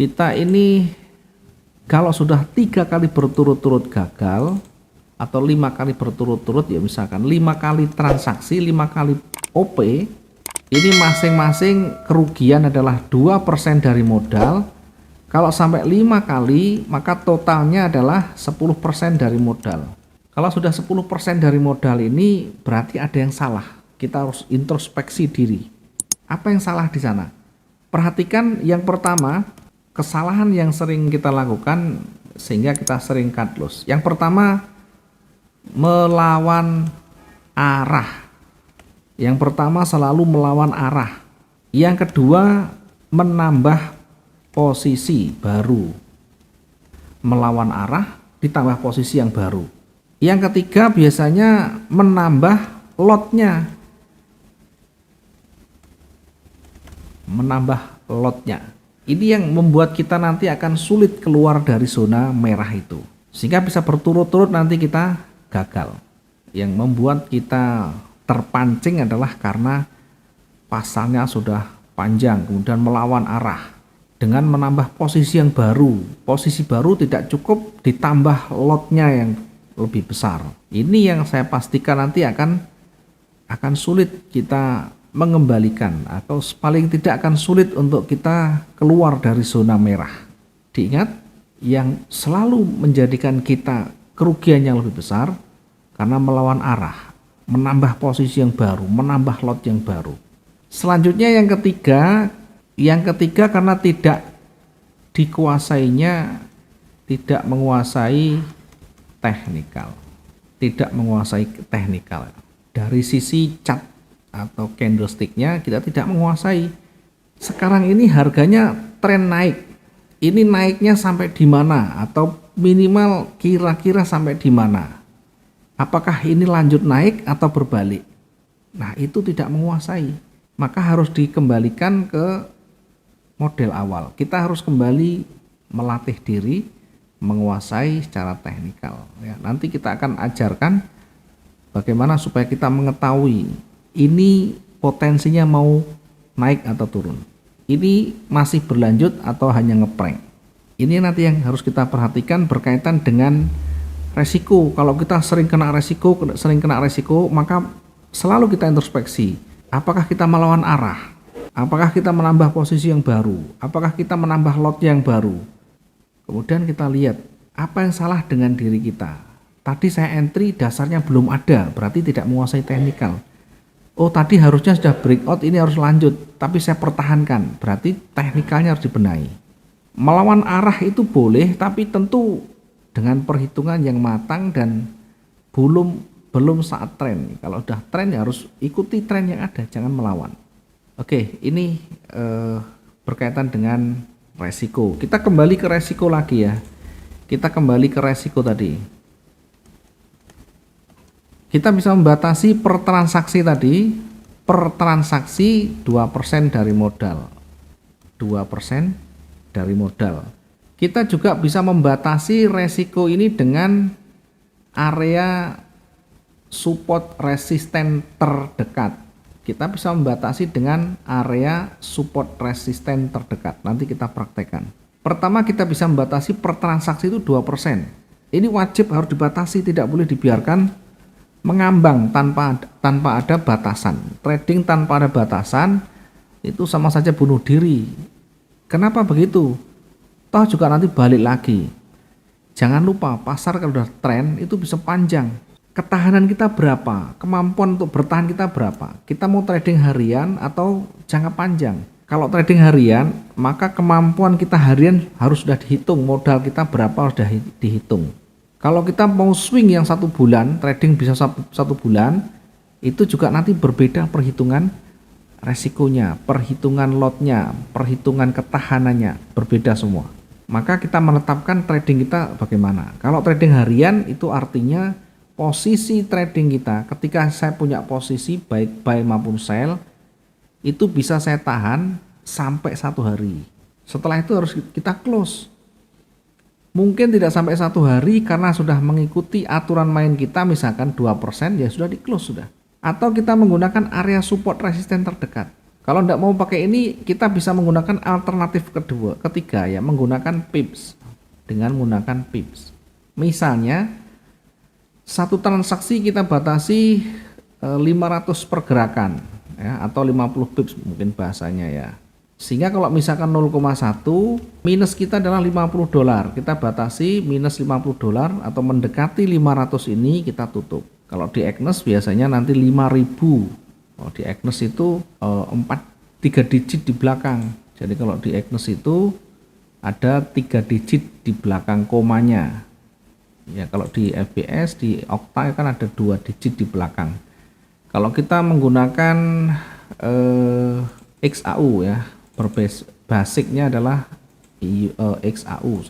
kita ini kalau sudah 3 kali berturut-turut gagal atau 5 kali berturut-turut, ya misalkan 5 kali transaksi, 5 kali OP, ini masing-masing kerugian adalah 2% dari modal. Kalau sampai 5 kali, maka totalnya adalah 10% dari modal. Kalau sudah 10% dari modal ini berarti ada yang salah. Kita harus introspeksi diri. Apa yang salah di sana? Perhatikan yang pertama, kesalahan yang sering kita lakukan sehingga kita sering cut loss. Yang pertama, melawan arah. Yang pertama selalu melawan arah. Yang kedua, menambah posisi baru. Melawan arah ditambah posisi yang baru. Yang ketiga biasanya menambah lotnya. Menambah lotnya. Ini yang membuat kita nanti akan sulit keluar dari zona merah itu. Sehingga bisa berturut-turut nanti kita gagal. Yang membuat kita terpancing adalah karena pasarnya sudah panjang, kemudian melawan arah dengan menambah posisi yang baru. Posisi baru tidak cukup, ditambah lotnya yang lebih besar. Ini yang saya pastikan nanti akan sulit kita mengembalikan, atau paling tidak akan sulit untuk kita keluar dari zona merah. Diingat, yang selalu menjadikan kita kerugian yang lebih besar karena melawan arah, menambah posisi yang baru, menambah lot yang baru. Selanjutnya yang ketiga karena tidak dikuasainya, tidak menguasai teknikal. Tidak menguasai teknikal. Dari sisi chart atau candlesticknya kita tidak menguasai. Sekarang ini harganya tren naik. Ini naiknya sampai di mana, atau minimal kira-kira sampai di mana? Apakah ini lanjut naik atau berbalik? Nah, itu tidak menguasai. Maka harus dikembalikan ke model awal. Kita harus kembali melatih diri, menguasai secara teknikal. Ya, nanti kita akan ajarkan bagaimana supaya kita mengetahui ini potensinya mau naik atau turun. Ini masih berlanjut atau hanya ngeprank. Ini nanti yang harus kita perhatikan berkaitan dengan resiko. Kalau kita sering kena resiko, maka selalu kita introspeksi. Apakah kita melawan arah? Apakah kita menambah posisi yang baru? Apakah kita menambah lot yang baru? Kemudian kita lihat apa yang salah dengan diri kita. Tadi saya entry dasarnya belum ada, berarti tidak menguasai teknikal. Oh, tadi harusnya sudah breakout, ini harus lanjut, tapi saya pertahankan, berarti teknikalnya harus dibenahi. Melawan arah itu boleh, tapi tentu dengan perhitungan yang matang dan belum saat tren. Kalau udah tren ya harus ikuti tren yang ada, jangan melawan. Oke, ini berkaitan dengan resiko. Kita kembali ke resiko lagi ya. Kita kembali ke resiko tadi. Kita bisa membatasi per transaksi tadi, per transaksi 2% dari modal. 2% dari modal. Kita juga bisa membatasi resiko ini dengan area support resisten terdekat. Kita bisa membatasi dengan area support resisten terdekat. Nanti kita praktekkan. Pertama, kita bisa membatasi per transaksi itu 2%. Ini wajib harus dibatasi, tidak boleh dibiarkan mengambang tanpa ada batasan. Trading tanpa ada batasan itu sama saja bunuh diri. Kenapa begitu? Toh juga nanti balik lagi. Jangan lupa, pasar kalau udah tren itu bisa panjang. Ketahanan kita berapa? Kemampuan untuk bertahan kita berapa? Kita mau trading harian atau jangka panjang? Kalau trading harian, maka kemampuan kita harian harus sudah dihitung. Modal kita berapa harus sudah dihitung. Kalau kita mau swing yang 1 bulan, trading bisa 1 bulan, itu juga nanti berbeda perhitungan resikonya, perhitungan lotnya, perhitungan ketahanannya, berbeda semua. Maka kita menetapkan trading kita bagaimana. Kalau trading harian itu artinya posisi trading kita, ketika saya punya posisi baik buy maupun sell, itu bisa saya tahan sampai 1 hari. Setelah itu harus kita close. Mungkin tidak sampai 1 hari karena sudah mengikuti aturan main kita, misalkan 2%, ya sudah di close sudah. Atau kita menggunakan area support resisten terdekat. Kalau tidak mau pakai ini, kita bisa menggunakan alternatif ketiga ya, menggunakan pips. Dengan menggunakan pips. Misalnya, satu transaksi kita batasi 500 pergerakan ya, atau 50 pips mungkin bahasanya ya. Sehingga kalau misalkan 0,1 minus kita adalah $50. Kita batasi minus $50 atau mendekati 500 ini kita tutup. Kalau di Agnes biasanya nanti 5.000. Kalau di Agnes itu 3 digit di belakang. Jadi kalau di Agnes itu ada 3 digit di belakang komanya. Ya kalau di FBS, di Okta kan ada 2 digit di belakang. Kalau kita menggunakan XAU ya, basicnya adalah XAU,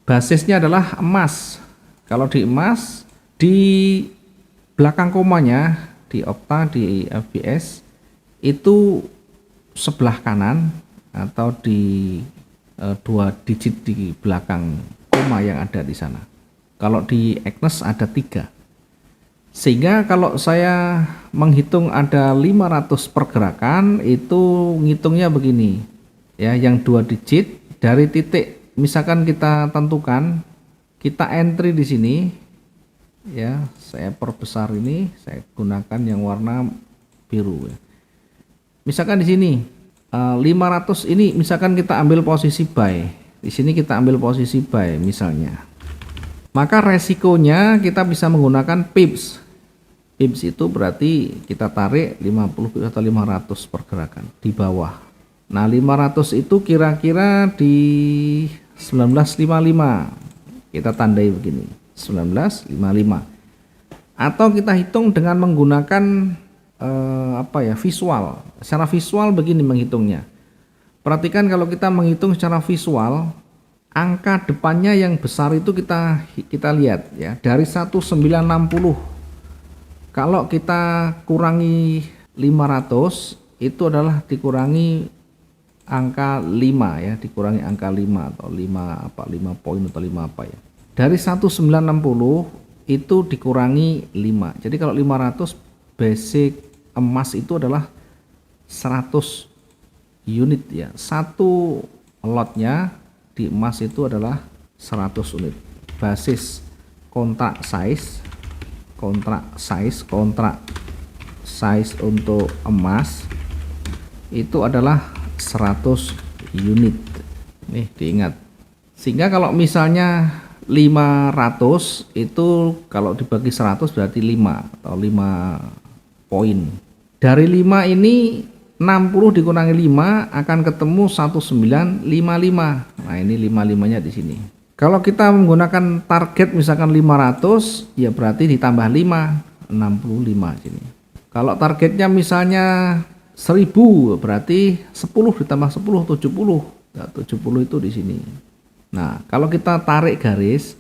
basisnya adalah emas. Kalau di emas, di belakang komanya di Okta, di FBS itu sebelah kanan atau di 2 digit di belakang koma yang ada di sana. Kalau di Agnes ada 3. Sehingga kalau saya menghitung ada 500 pergerakan, itu ngitungnya begini ya, yang 2 digit dari titik misalkan kita tentukan, kita entry di sini ya, saya perbesar ini, saya gunakan yang warna biru ya. Misalkan di sini 500 ini misalkan kita ambil posisi buy. Di sini kita ambil posisi buy misalnya. Maka resikonya kita bisa menggunakan pips. Pips itu berarti kita tarik 50 pips atau 500 pergerakan di bawah. Nah 500 itu kira-kira di 1955. Kita tandai begini 1955. Atau kita hitung dengan menggunakan visual. Secara visual begini menghitungnya. Perhatikan kalau kita menghitung secara visual, angka depannya yang besar itu kita lihat ya, dari 1960. Kalau kita kurangi 500 itu adalah dikurangi angka 5 ya, dikurangi angka 5 atau 5 poin atau 5 apa ya. Dari 1960 itu dikurangi 5. Jadi kalau 500 basic emas itu adalah 100 unit ya. Satu lotnya di emas itu adalah 100 unit. Basis kontrak size untuk emas itu adalah 100 unit. Nih diingat. Sehingga kalau misalnya 500 itu kalau dibagi 100 berarti 5 atau 5 poin. Dari 5 ini 60 dikurangi 5 akan ketemu 1955. Nah, ini 55-nya di sini. Kalau kita menggunakan target misalkan 500, ya berarti ditambah 5, 65 sini. Kalau targetnya misalnya 1000, berarti 10 ditambah 10, 70. Nah, 70 itu di sini. Nah, kalau kita tarik garis,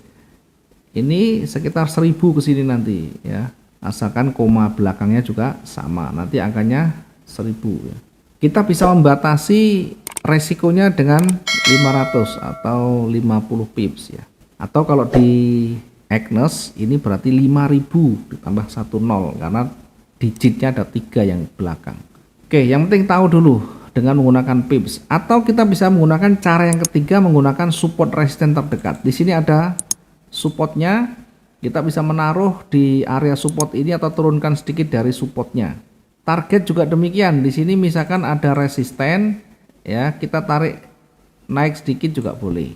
ini sekitar 1000 ke sini nanti ya. Asalkan koma belakangnya juga sama, nanti angkanya 1000 ya. Kita bisa membatasi resikonya dengan 500 atau 50 pips ya. Atau kalau di Agnes ini berarti 5000 ditambah 10 karena digitnya ada 3 yang belakang. Oke, yang penting tahu dulu dengan menggunakan pips. Atau kita bisa menggunakan cara yang ketiga, menggunakan support resisten terdekat. Di sini ada supportnya, kita bisa menaruh di area support ini atau turunkan sedikit dari supportnya. Target juga demikian. Di sini misalkan ada resisten ya, kita tarik naik sedikit juga boleh.